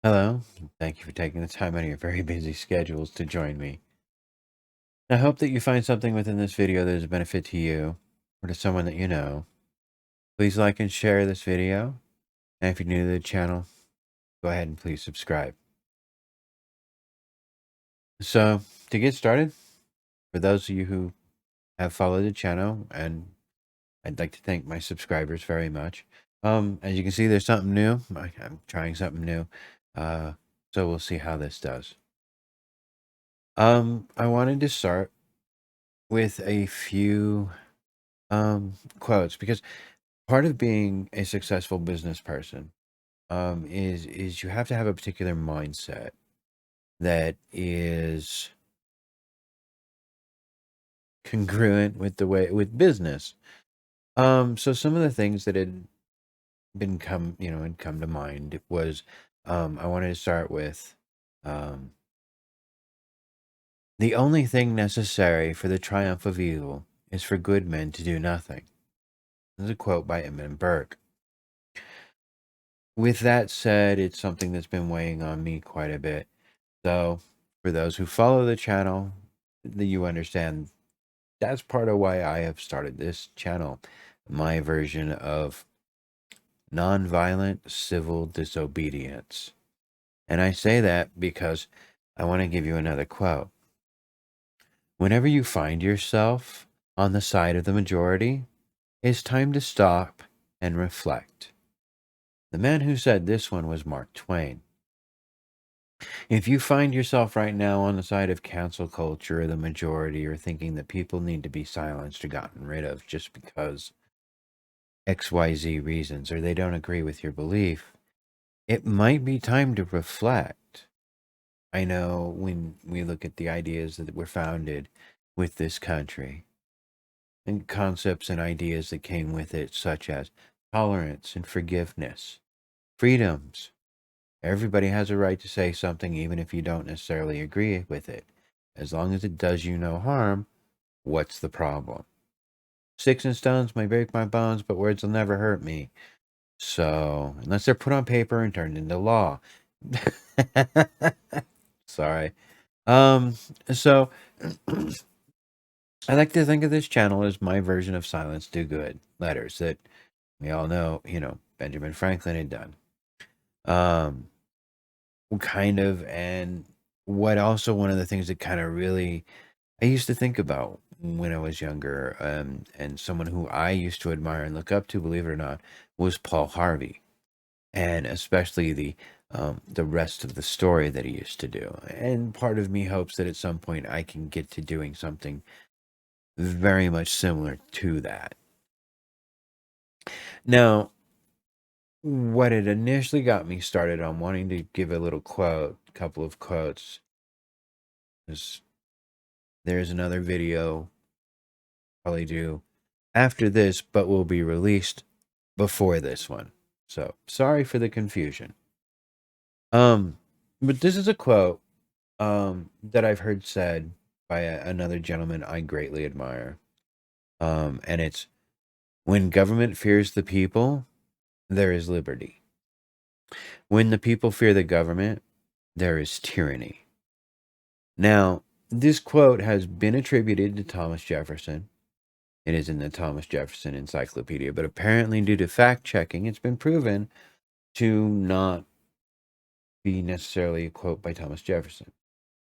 Hello. Thank you for taking the time out of your very busy schedules to join me. I hope that you find something within this video that is a benefit to you or to someone that you know. Please like and share this video. And if you're new to the channel, go ahead and please subscribe. So, to get started, for those of you who have followed the channel, and I'd like to thank my subscribers very much. As you can see, there's something new. I'm trying something new. Uh, so we'll see how this does. I wanted to start with a few quotes, because part of being a successful business person is you have to have a particular mindset that is congruent with the way with business. So some of the things that had had come to mind was, I wanted to start with, um the only thing necessary for the triumph of evil is for good men to do nothing. This is a quote by Edmund Burke. With that said, it's something that's been weighing on me quite a bit. So, for those who follow the channel, you understand that's part of why I have started this channel, my version of nonviolent civil disobedience. And I say that because I want to give you another quote. Whenever you find yourself on the side of the majority, it's time to stop and reflect. The man who said this one was Mark Twain. If you find yourself right now on the side of cancel culture or the majority, or thinking that people need to be silenced or gotten rid of just because XYZ reasons, or they don't agree with your belief, it might be time to reflect. I know when we look at the ideas that were founded with this country, and concepts and ideas that came with it, such as tolerance and forgiveness, freedoms. Everybody has a right to say something, even if you don't necessarily agree with it. As long as it does you no harm, what's the problem? Sticks and stones may break my bones, but words will never hurt me. So, unless they're put on paper and turned into law. Sorry. So I like to think of this channel as my version of Silence Do Good letters that we all know, Benjamin Franklin had done. Kind of, and what also one of the things that kind of really I used to think about when I was younger, and someone who I used to admire and look up to, believe it or not, was Paul Harvey, and especially the rest of the story that he used to do. And part of me hopes that at some point I can get to doing something very much similar to that. Now, what had initially got me started on wanting to give a little quote, couple of quotes, is there's another video probably do after this, but will be released before this one. So sorry for the confusion. But this is a quote that I've heard said by another gentleman I greatly admire. And it's, when government fears the people, there is liberty. When the people fear the government, there is tyranny. Now, this quote has been attributed to Thomas Jefferson. It is in the Thomas Jefferson Encyclopedia, but apparently, due to fact checking, it's been proven to not be necessarily a quote by Thomas Jefferson.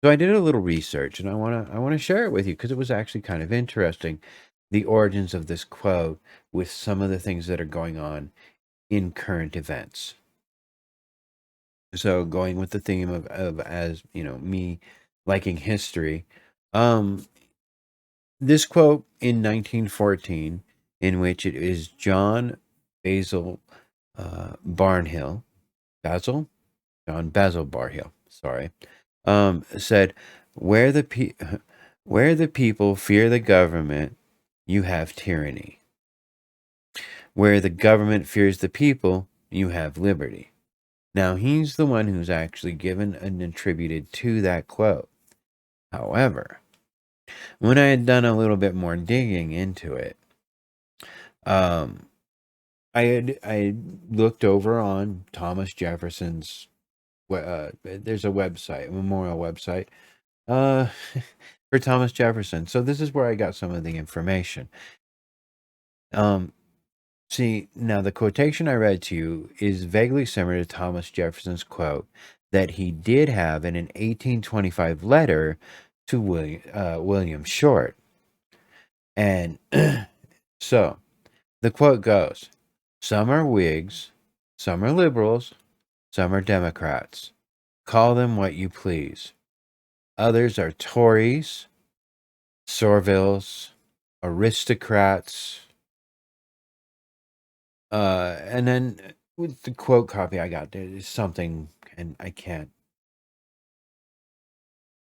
So I did a little research, and I want to share it with you because it was actually kind of interesting, the origins of this quote with some of the things that are going on in current events. So going with the theme of as me liking history, um, this quote in 1914, in which it is John Basil Barnhill, Basil, John Basil Barhill, sorry, said, "Where the where the people fear the government, you have tyranny. Where the government fears the people, you have liberty." Now, he's the one who's actually given and attributed to that quote. However, when I had done a little bit more digging into it, um, I looked over on Thomas Jefferson's there's a website, a memorial website, uh, for Thomas Jefferson. So this is where I got some of the information. Um, See, now the quotation I read to you is vaguely similar to Thomas Jefferson's quote that he did have in an 1825 letter to William Short. And so the quote goes, "Some are Whigs, some are liberals, some are Democrats. Call them what you please. Others are Tories, Sorvilles, aristocrats." And then with the quote copy I got, there is something, and I can't.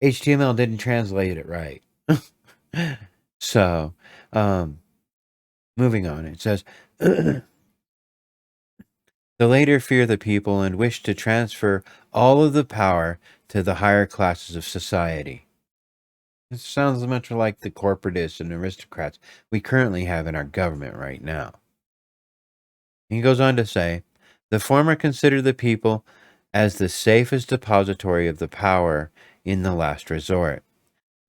HTML didn't translate it right. So, um, moving on, it says, the later fear the people and wish to transfer all of the power to the higher classes of society. It sounds much like the corporatists and aristocrats we currently have in our government right now. He goes on to say, the former consider the people as the safest depository of the power in the last resort.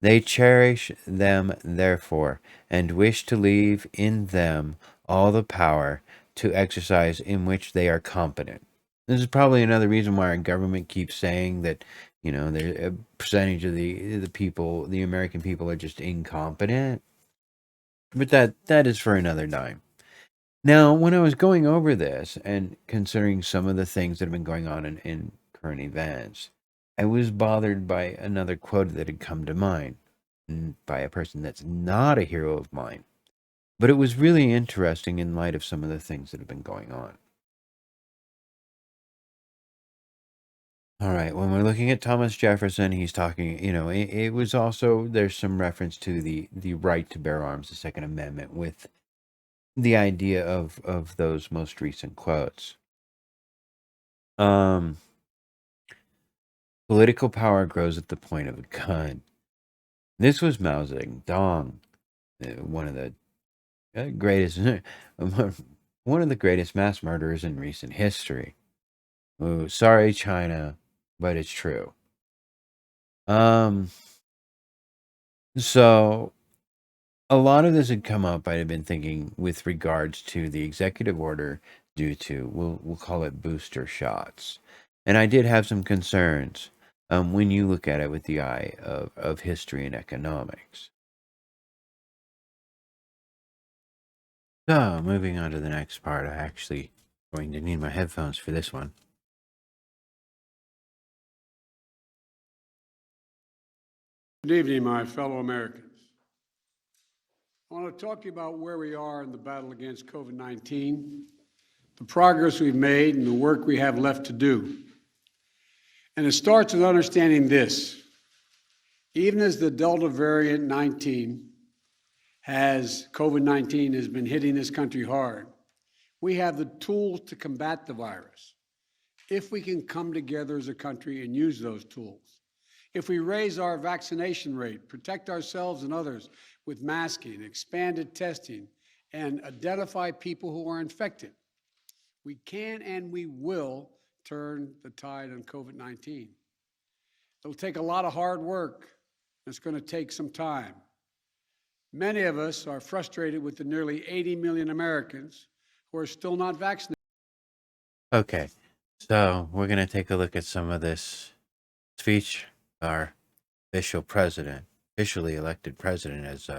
They cherish them, therefore, and wish to leave in them all the power to exercise in which they are competent. This is probably another reason why our government keeps saying that, a percentage of the people, the American people, are just incompetent. But that is for another dime. Now, when I was going over this and considering some of the things that have been going on in current events, I was bothered by another quote that had come to mind by a person that's not a hero of mine. But it was really interesting in light of some of the things that have been going on. All right, when we're looking at Thomas Jefferson, he's talking, it was also, there's some reference to the right to bear arms, the Second Amendment, with the idea of those most recent quotes. Um, Political power grows at the point of a gun. This was Mao Zedong, one of the greatest, one of the greatest mass murderers in recent history. Ooh, sorry, China, but it's true. So a lot of this had come up. I'd have been thinking with regards to the executive order due to we'll call it booster shots, and I did have some concerns. When you look at it with the eye of history and economics. So, moving on to the next part, I actually going to need my headphones for this one. Good evening, my fellow Americans. I want to talk to you about where we are in the battle against COVID-19, the progress we've made, and the work we have left to do. And it starts with understanding this. Even as the Delta variant 19 COVID-19 has been hitting this country hard, we have the tools to combat the virus if we can come together as a country and use those tools. If we raise our vaccination rate, protect ourselves and others with masking, expanded testing, and identify people who are infected, we can and we will turn the tide on COVID-19. It'll take a lot of hard work. It's going to take some time. Many of us are frustrated with the nearly 80 million Americans who are still not vaccinated. Okay, so we're going to take a look at some of this speech our officially elected president, has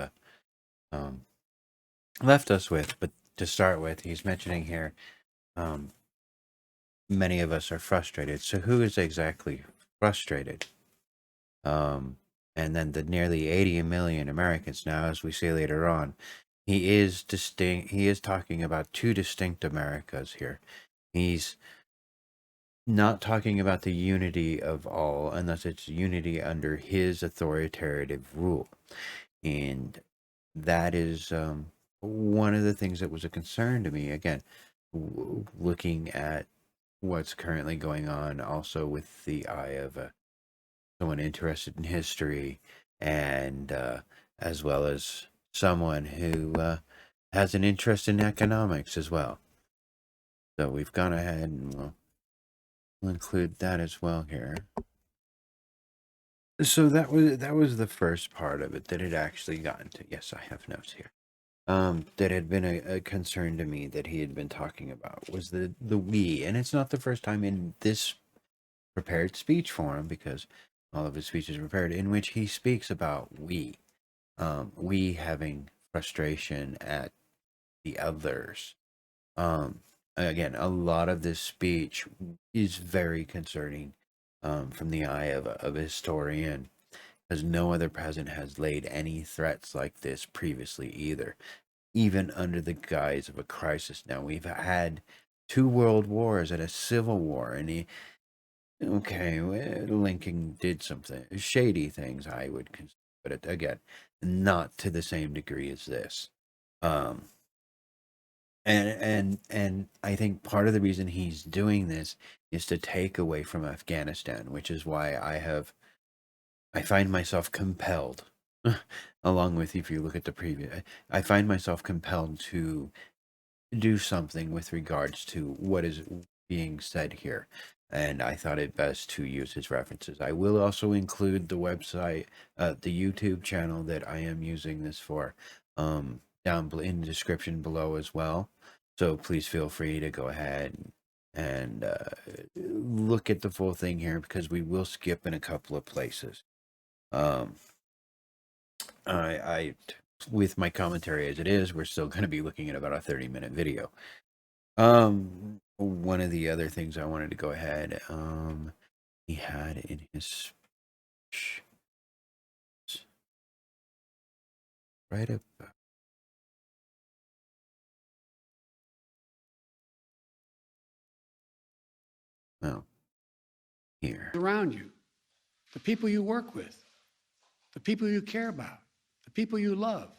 left us with. But to start with, he's mentioning here, many of us are frustrated. So who is exactly frustrated? And then the nearly 80 million Americans now, as we see later on, he is talking about two distinct Americas here. He's not talking about the unity of all, unless it's unity under his authoritative rule. And that is one of the things that was a concern to me. Again, looking at what's currently going on, also with the eye of someone interested in history, and as well as someone who has an interest in economics as well. So we've gone ahead and We'll include that as well here. So that was the first part of it that had actually gotten to. Yes, I have notes here. That had been a concern to me that he had been talking about was the we, and it's not the first time in this prepared speech for him, because all of his speeches are prepared, in which he speaks about we having frustration at the others. Um, Again, a lot of this speech is very concerning, from the eye of a historian, because no other president has laid any threats like this previously either, even under the guise of a crisis. Now, we've had two world wars and a civil war, and okay, well, Lincoln did something shady things, I would consider, but again, not to the same degree as this. Um, and I think part of the reason he's doing this is to take away from Afghanistan, which is why I find myself compelled, along with, if you look at the previous, I find myself compelled to do something with regards to what is being said here. And I thought it best to use his references. I will also include the website, the YouTube channel that I am using this for, down in the description below as well. So please feel free to go ahead and look at the full thing here, because we will skip in a couple of places. Um, I with my commentary as it is, we're still going to be looking at about a 30-minute video. One of the other things I wanted to go ahead, he had in his speech, right up, well, here. Around you, the people you work with, the people you care about, the people you love.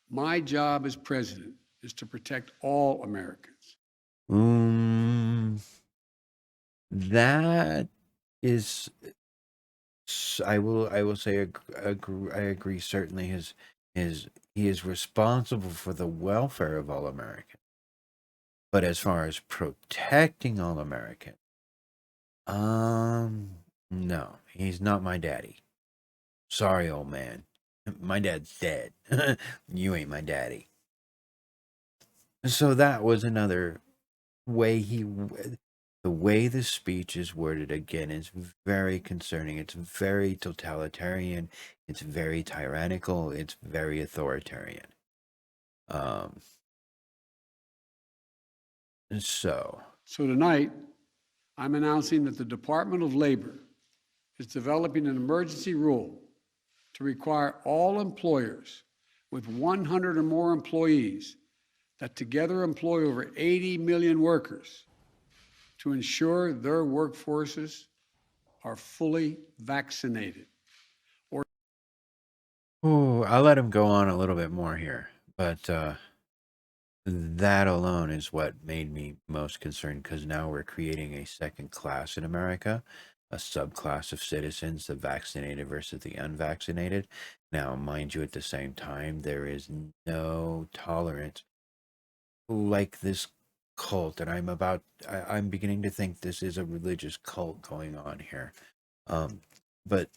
My job as president is to protect all Americans. That is, I will say, I agree. Certainly, he is responsible for the welfare of all Americans. But as far as protecting all Americans, no, he's not my daddy. Sorry, old man. My dad's dead. You ain't my daddy. So that was another way the way the speech is worded, again, is very concerning. It's very totalitarian. It's very tyrannical. It's very authoritarian. Um, so So tonight, I'm announcing that the Department of Labor is developing an emergency rule to require all employers with 100 or more employees that together employ over 80 million workers to ensure their workforces are fully vaccinated. ooh, I'll let him go on a little bit more here, but that alone is what made me most concerned, because now we're creating a second class in America, a subclass of citizens, the vaccinated versus the unvaccinated. Now, mind you, at the same time, there is no tolerance, like this cult, and I'm beginning to think this is a religious cult going on here. But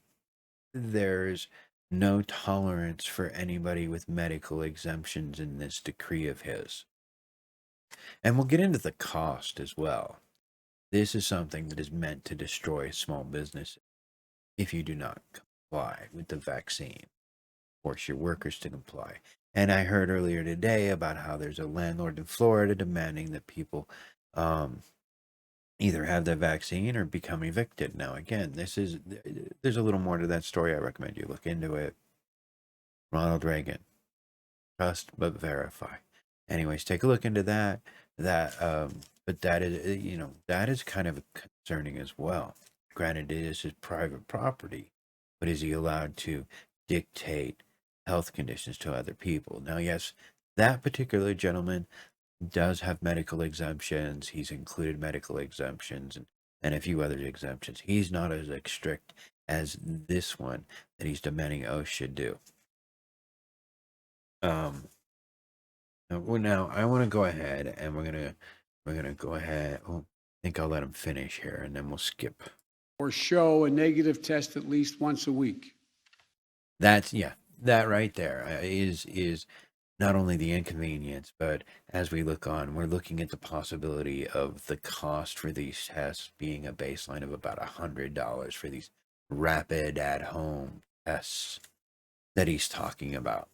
there's no tolerance for anybody with medical exemptions in this decree of his. And we'll get into the cost as well. This is something that is meant to destroy small businesses if you do not comply with the vaccine. Force your workers to comply. And I heard earlier today about how there's a landlord in Florida demanding that people either have the vaccine or become evicted. Now, again, there's a little more to that story. I recommend you look into it. Ronald Reagan, trust but verify. Anyways, take a look into that. But that is, that is kind of concerning as well. Granted, it is his private property, but is he allowed to dictate health conditions to other people? Now, yes, that particular gentleman does have medical exemptions. He's included medical exemptions and a few other exemptions. He's not as strict as this one that he's demanding oath should do. Now I want to go ahead and we're gonna go ahead. Oh, think I'll let him finish here, and then we'll skip. or show a negative test at least once a week. That's that right there is not only the inconvenience, but as we look on, we're looking at the possibility of the cost for these tests being a baseline of about $100 for these rapid at-home tests that he's talking about.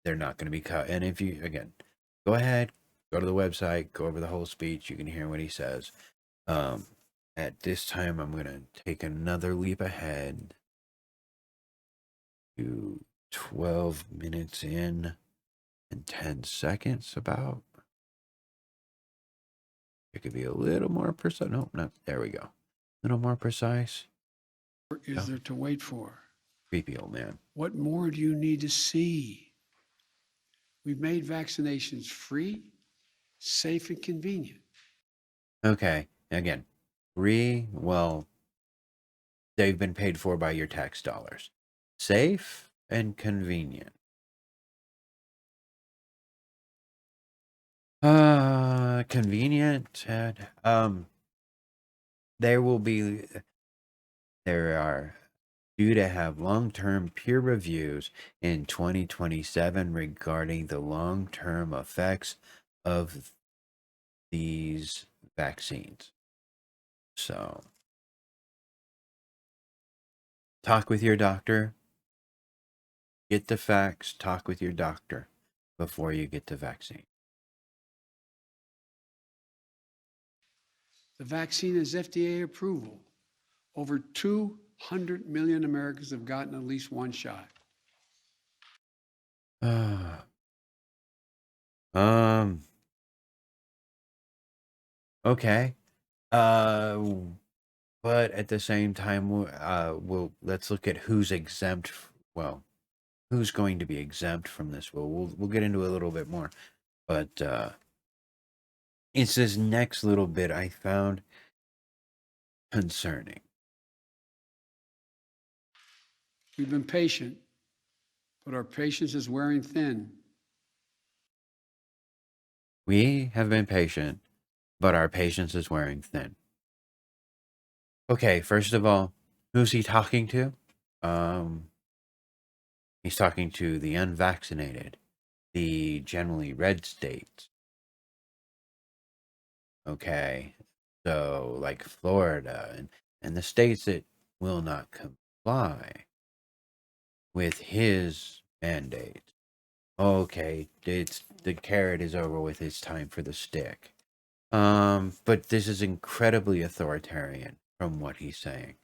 They're not going to be cut. And if you, again, go ahead, go to the website, go over the whole speech. You can hear what he says. At this time, I'm going to take another leap ahead to 12 minutes in and 10 seconds about. It could be a little more precise. No, not there we go. A little more precise. What is there to wait for? Creepy old man. What more do you need to see? We've made vaccinations free, safe, and convenient. Okay, again, free, well, they've been paid for by your tax dollars. Safe and convenient. Convenient. There are due to have long-term peer reviews in 2027 regarding the long-term effects of these vaccines. So, talk with your doctor. Get the facts. Talk with your doctor before you get the vaccine. The vaccine has FDA approval. Over 200 million Americans have gotten at least one shot. Okay. But at the same time, let's look at who's exempt. Well, who's going to be exempt from this? We'll get into a little bit more, but it's this next little bit I found concerning. We've been patient, but our patience is wearing thin. We have been patient, but our patience is wearing thin. Okay, first of all, who's he talking to? He's talking to the unvaccinated, the generally red states. Okay, so like Florida and the states that will not comply with his mandate. Okay, it's the carrot is over with. It's time for the stick. But this is incredibly authoritarian from what he's saying.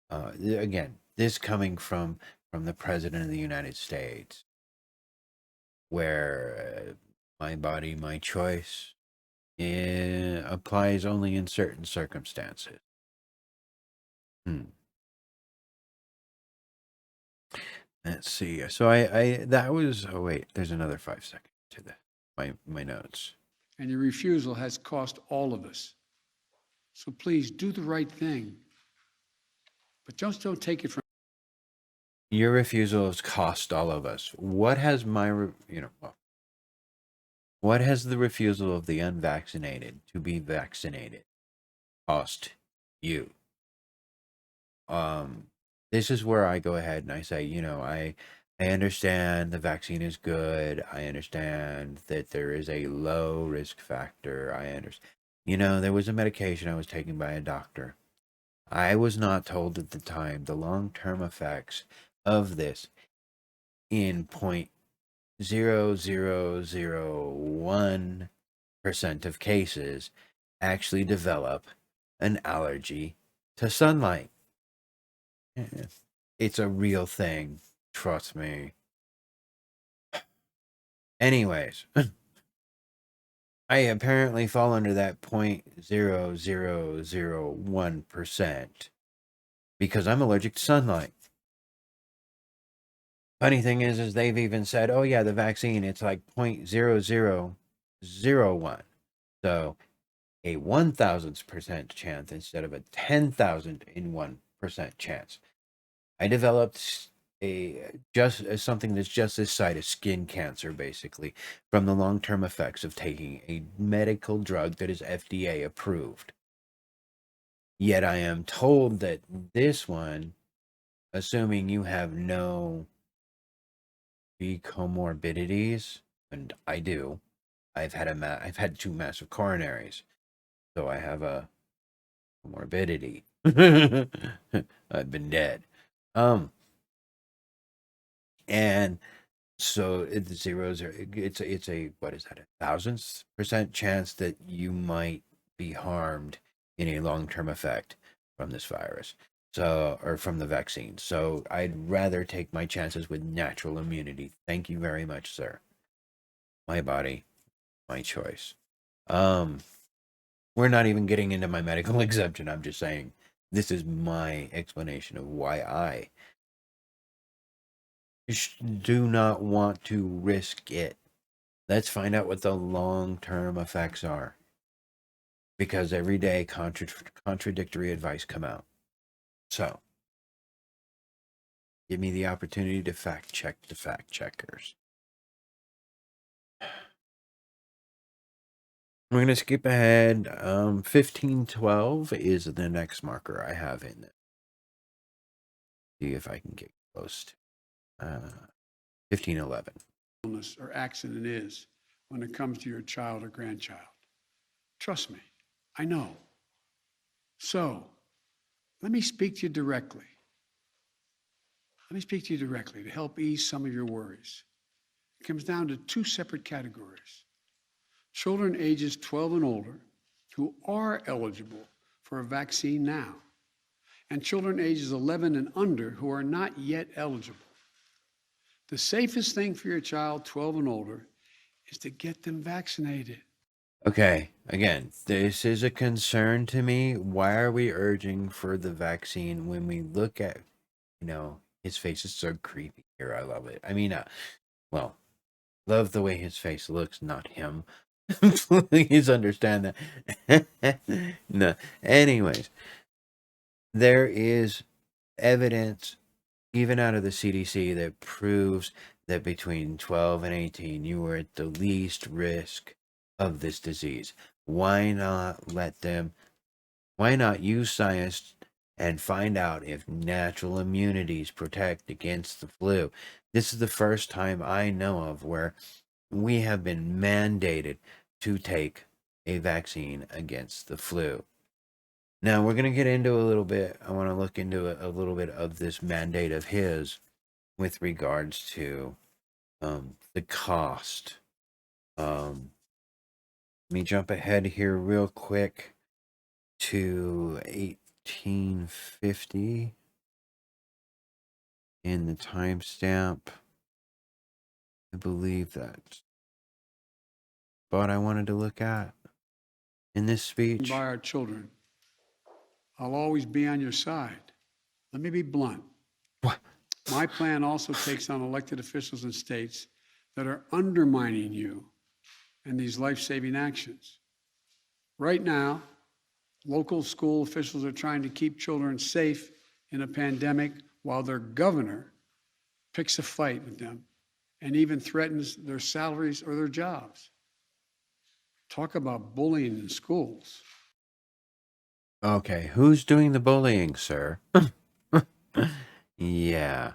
Again, this coming from the president of the United States, where my body, my choice applies only in certain circumstances. Let's see. So that was. Oh wait, there's another 5 seconds to my notes. And your refusal has cost all of us. So please do the right thing. But just don't take it from. Your refusal has cost all of us. What has what has the refusal of the unvaccinated to be vaccinated cost you? This is where I go ahead and I say, I understand the vaccine is good. I understand that there is a low risk factor. I understand. There was a medication I was taking by a doctor. I was not told at the time the long-term effects of this in 0.0001% of cases actually develop an allergy to sunlight. It's a real thing. Trust me. Anyways, I apparently fall under that 0.0001% because I'm allergic to sunlight. Funny thing is they've even said, oh yeah, the vaccine, it's like 0.0001. So a 1,000% chance instead of a 10,001% chance. I developed something that's just this side of skin cancer, basically, from the long-term effects of taking a medical drug that is FDA approved. Yet I am told that this one, assuming you have no comorbidities, and I do, I've had two massive coronaries, so I have a morbidity. I've been dead. And so it's zeros are it's a what is that, 1,000% chance that you might be harmed in a long-term effect from this virus. So, or from the vaccine. So I'd rather take my chances with natural immunity. Thank you very much, sir. My body, my choice. Um we're not even getting into my medical exemption. I'm just saying this is my explanation of why I do not want to risk it. Let's find out what the long-term effects are. Because every day contradictory advice come out. So, give me the opportunity to fact check the fact checkers. We're going to skip ahead. 1512 is the next marker I have in there. See if I can get close to 1511. Illness or accident is when it comes to your child or grandchild. Trust me, I know. So, let me speak to you directly. Let me speak to you directly to help ease some of your worries. It comes down to two separate categories. Children ages 12 and older who are eligible for a vaccine now, and children ages 11 and under who are not yet eligible. The safest thing for your child 12 and older is to get them vaccinated. Okay, again, this is a concern to me. Why are we urging for the vaccine when we look at, his face is so creepy here. I love it. I mean, well, love the way his face looks, not him. Please understand that. No. Anyways, there is evidence, even out of the CDC, that proves that between 12 and 18, you are at the least risk of this disease. Why not use science and find out if natural immunities protect against the flu? This is the first time I know of where we have been mandated to take a vaccine against the flu. Now, we're going to get into a little bit, I want to look into a little bit of this mandate of his with regards to the cost. Let me jump ahead here real quick to 1850 in the timestamp. I believe that's what I wanted to look at in this speech. By our children, I'll always be on your side. Let me be blunt. What? My plan also takes on elected officials in states that are undermining you and these life-saving actions. Right now, local school officials are trying to keep children safe in a pandemic while their governor picks a fight with them and even threatens their salaries or their jobs. Talk about bullying in schools. Okay, who's doing the bullying, sir? Yeah.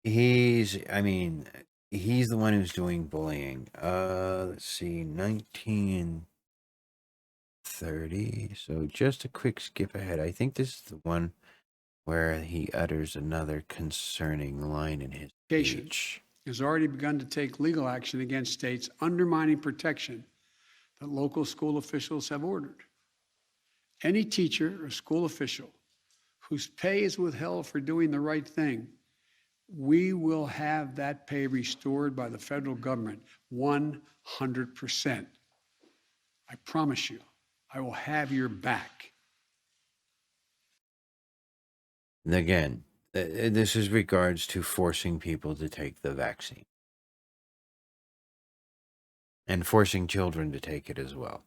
He's the one who's doing bullying. Let's see, 1930. So just a quick skip ahead. I think this is the one where he utters another concerning line in his speech. Has already begun to take legal action against states undermining protection that local school officials have ordered. Any teacher or school official whose pay is withheld for doing the right thing, we will have that pay restored by the federal government 100%. I promise you, I will have your back. Again, this is regards to forcing people to take the vaccine and forcing children to take it as well.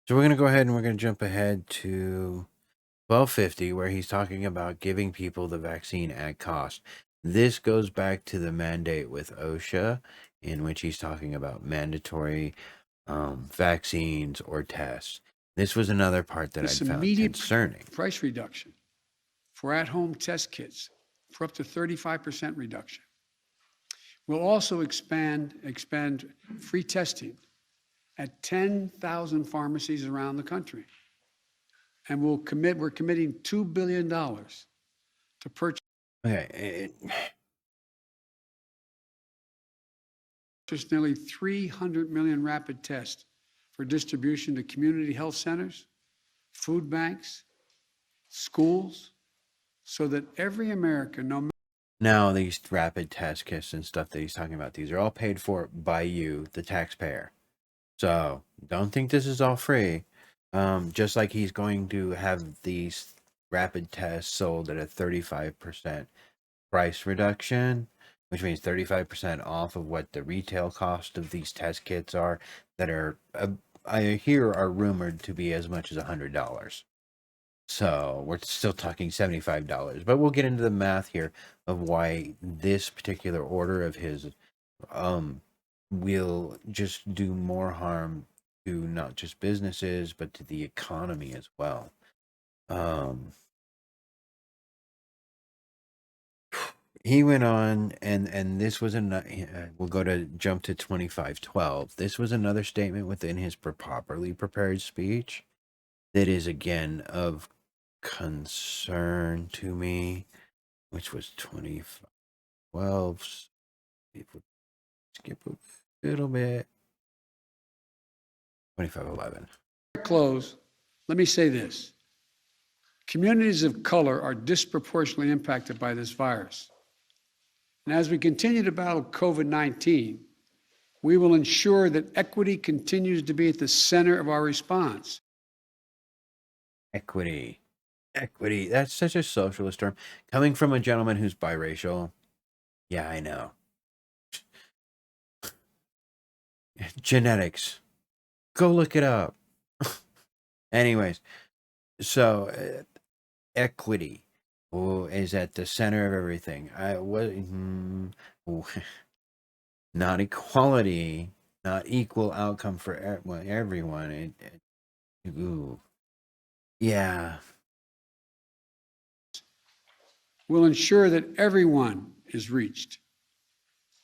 So we're going to go ahead and we're going to jump ahead to 1250, where he's talking about giving people the vaccine at cost. This goes back to the mandate with OSHA, in which he's talking about mandatory vaccines or tests. This was another part that This I'd found immediate concerning. price reduction for at-home test kits for up to 35% reduction. We'll also expand free testing at 10,000 pharmacies around the country. And we're committing $2 billion to purchase Okay. nearly 300 million rapid tests for distribution to community health centers, food banks, schools, so that every American, no matter Now, these rapid test kits and stuff that he's talking about, these are all paid for by you, the taxpayer. So don't think this is all free. Just like he's going to have these rapid tests sold at a 35% price reduction, which means 35% off of what the retail cost of these test kits are, that are, I hear, are rumored to be as much as $100. So we're still talking $75, but we'll get into the math here of why this particular order of his will just do more harm to not just businesses but to the economy as well. He went on, and this was we'll jump to 2512. This was another statement within his properly prepared speech that is again of concern to me, which was 2512. Skip a little bit. 2511. close, let me say this. Communities of color are disproportionately impacted by this virus. And as we continue to battle COVID-19, we will ensure that equity continues to be at the center of our response. Equity. That's such a socialist term. Coming from a gentleman who's biracial. Yeah, I know. Genetics. Go look it up. Anyways, so equity is at the center of everything. Not equality, not equal outcome for everyone. Yeah. We'll ensure that everyone is reached.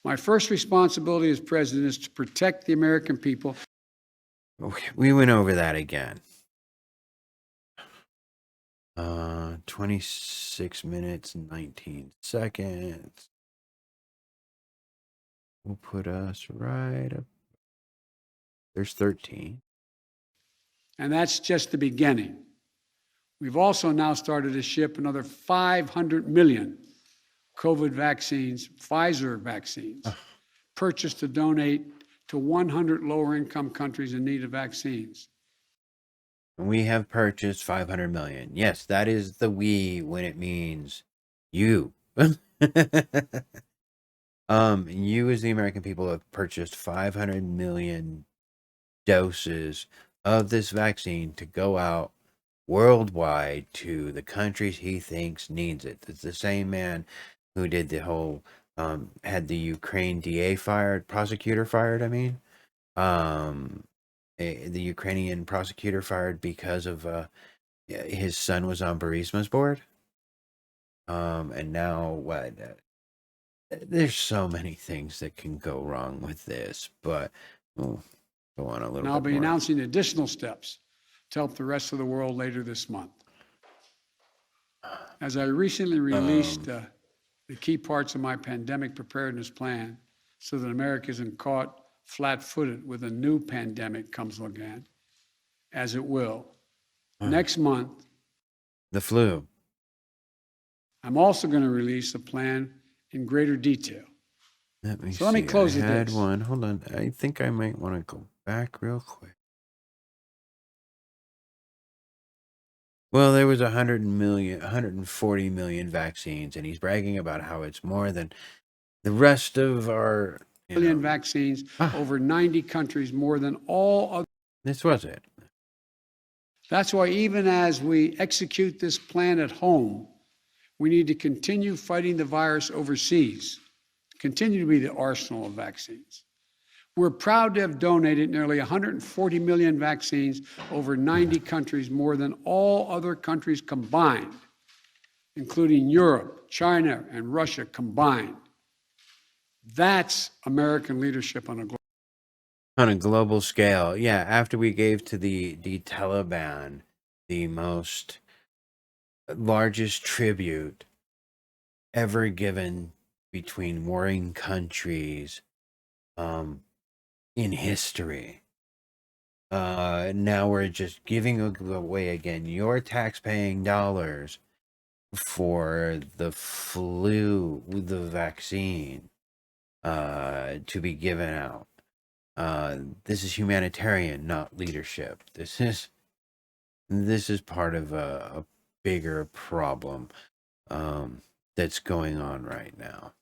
My first responsibility as president is to protect the American people. We went over that again. 26 minutes, 19 seconds. Will put us right up. There's 13. And that's just the beginning. We've also now started to ship another 500 million COVID vaccines, Pfizer vaccines, purchased to donate to 100 lower-income countries in need of vaccines. We have purchased 500 million. Yes, that is the we when it means you. You as the American people have purchased 500 million doses of this vaccine to go out worldwide to the countries he thinks needs it. It's the same man who did the whole had the Ukraine prosecutor fired, the Ukrainian prosecutor fired because of his son was on Burisma's board. And now what? There's so many things that can go wrong with this, but we'll go on a little bit And I'll be more. announcing additional steps to help the rest of the world later this month. As I recently released the key parts of my pandemic preparedness plan so that America isn't caught flat-footed with a new pandemic comes again, as it will. Next month, The flu. I'm also going to release a plan in greater detail. Let me So let me see. close I with had this. one. Hold on. I think I might want to go back real quick. Well, there was 140 million vaccines, and he's bragging about how it's more than the rest of our Billion vaccines, over 90 countries, more than all other. This was it. That's why even as we execute this plan at home, we need to continue fighting the virus overseas, continue to be the arsenal of vaccines. We're proud to have donated nearly 140 million vaccines over 90 countries, more than all other countries combined, including Europe, China, and Russia combined. That's American leadership on a global scale. Yeah, after we gave to the Taliban the most largest tribute ever given between warring countries in history. Now we're just giving away again your tax-paying dollars for the flu, the vaccine, to be given out. This is humanitarian, not leadership. This is part of a bigger problem that's going on right now.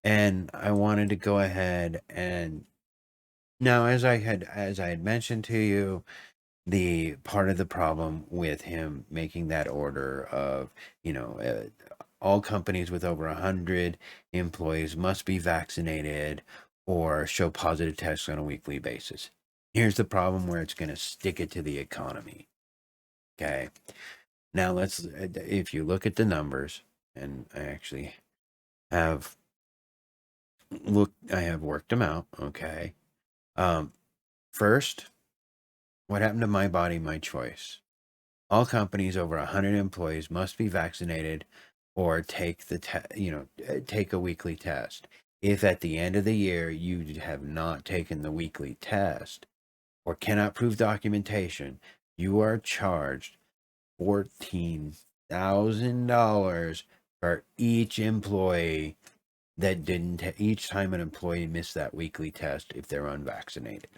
And I wanted to go ahead and now, as I had mentioned to you, the part of the problem with him making that order of, all companies with over 100 employees must be vaccinated or show positive tests on a weekly basis. Here's the problem where it's going to stick it to the economy. Okay. Now if you look at the numbers, and I actually have worked them out. Okay. First, what happened to My Body, My Choice? All companies over 100 employees must be vaccinated or take take a weekly test. If at the end of the year you have not taken the weekly test or cannot prove documentation, you are charged $14,000 for each employee that didn't each time an employee missed that weekly test if they're unvaccinated.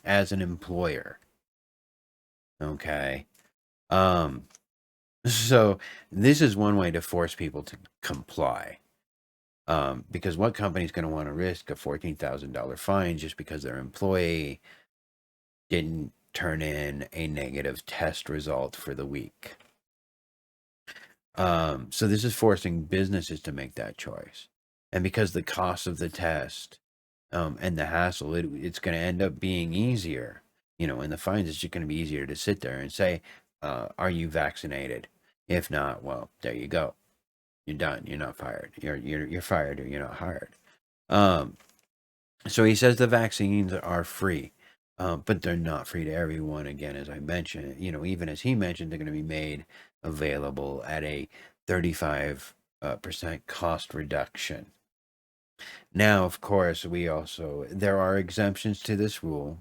As an employer. Okay. So this is one way to force people to comply. Because what company is going to want to risk a $14,000 fine just because their employee didn't turn in a negative test result for the week? So this is forcing businesses to make that choice. And because the cost of the test and the hassle, it's going to end up being easier. And the fines, it's just going to be easier to sit there and say, are you vaccinated? If not, well, there you go. You're done. You're not fired. You're fired or you're not hired. So he says the vaccines are free, but they're not free to everyone. Again, as I mentioned, even as he mentioned, they're going to be made available at a 35% cost reduction. Now, of course, there are exemptions to this rule.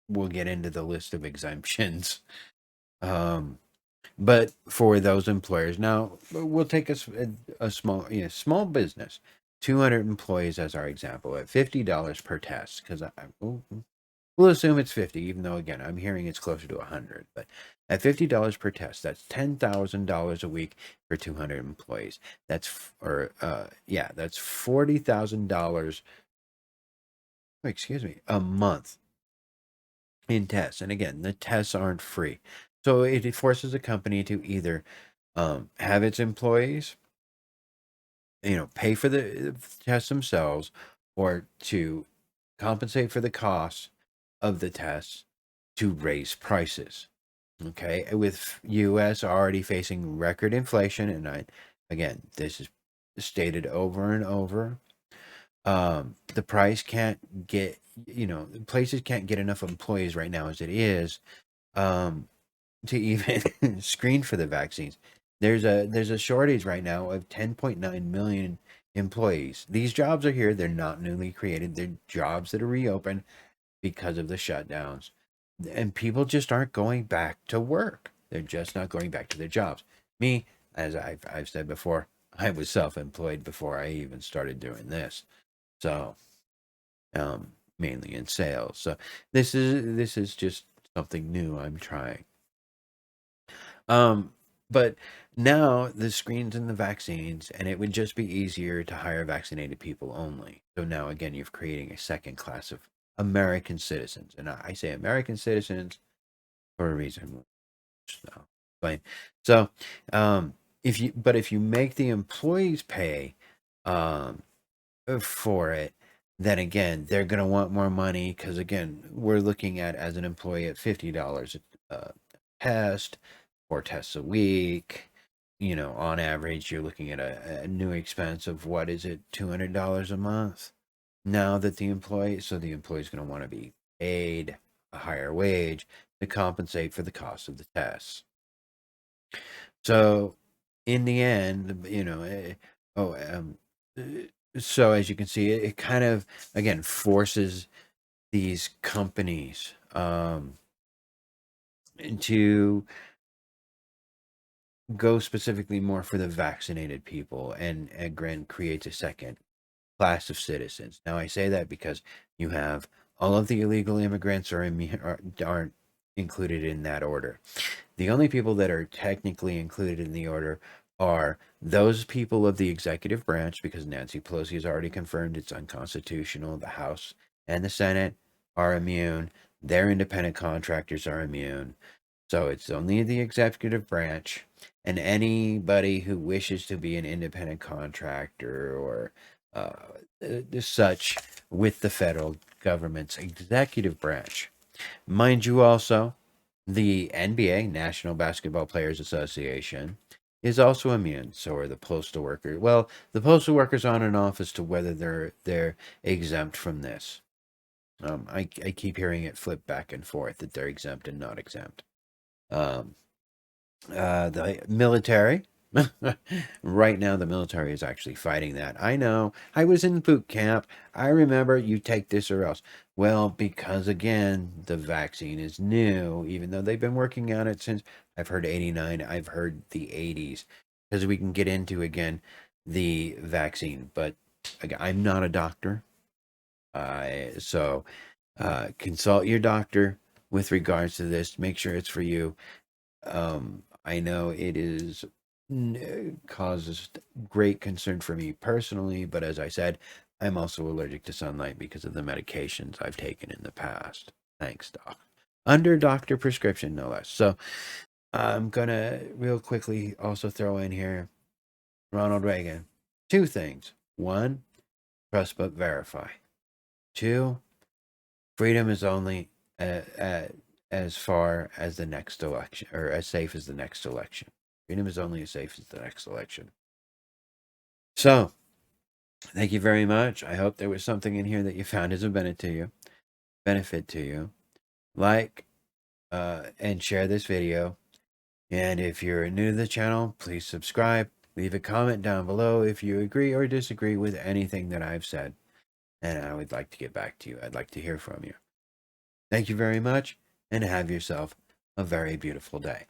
We'll get into the list of exemptions. But for those employers, now we'll take a small business, 200 employees as our example, at $50 per test, because we'll assume it's 50, even though, again, I'm hearing it's closer to 100. But at $50 per test, that's $10,000 a week for 200 employees. That's $40,000. Excuse me, a month in tests. And again, the tests aren't free, so it forces a company to either have its employees, pay for the tests themselves, or to compensate for the costs of the tests to raise prices. Okay, with U.S. already facing record inflation, and again, this is stated over and over. The price can't get, places can't get enough employees right now as it is, to even screen for the vaccines. There's a shortage right now of 10.9 million employees. These jobs are here. They're not newly created. They're jobs that are reopened because of the shutdowns. And people just aren't going back to work. They're just not going back to their jobs. Me, as I've said before, I was self-employed before I even started doing this. So, mainly in sales. So this is just something new I'm trying. But now the screens and the vaccines, and it would just be easier to hire vaccinated people only. So now again, you're creating a second class of American citizens, and I say American citizens for a reason. So, fine. So, if you make the employees pay, for it, then again, they're going to want more money because, again, we're looking at, as an employee, at $50 a test, 4 tests a week. On average, you're looking at a new expense of, what is it, $200 a month? Now that the employee's going to want to be paid a higher wage to compensate for the cost of the tests. So in the end, oh, so as you can see, it kind of, again, forces these companies to go specifically more for the vaccinated people, and again creates a second class of citizens. Now, I say that because you have all of the illegal immigrants aren't included in that order. The only people that are technically included in the order are those people of the executive branch, because Nancy Pelosi has already confirmed it's unconstitutional. The House and the Senate are immune. Their independent contractors are immune. So it's only the executive branch, and anybody who wishes to be an independent contractor or such with the federal government's executive branch. Mind you, also, the NBA, National Basketball Players Association, is also immune. So are the postal workers. Well, the postal workers on and off as to whether they're exempt from this. I keep hearing it flip back and forth that they're exempt and not exempt. The military. Right now, the military is actually fighting that. I know. I was in boot camp. I remember, you take this or else. Well, because again, the vaccine is new, even though they've been working on it since, I've heard 89, I've heard the 80s, because we can get into, again, the vaccine. But again, I'm not a doctor. So consult your doctor with regards to this. Make sure it's for you. I know it causes great concern for me personally, but as I said, I'm also allergic to sunlight because of the medications I've taken in the past. Thanks, doc. Under doctor prescription, no less. So I'm gonna real quickly also throw in here Ronald Reagan. 2 things. 1, trust but verify. 2, freedom is only as far as the next election, or as safe as the next election. Freedom is only as safe as the next election. So, thank you very much. I hope there was something in here that you found as a benefit to you. Like and share this video. And if you're new to the channel, please subscribe. Leave a comment down below if you agree or disagree with anything that I've said. And I would like to get back to you. I'd like to hear from you. Thank you very much, and have yourself a very beautiful day.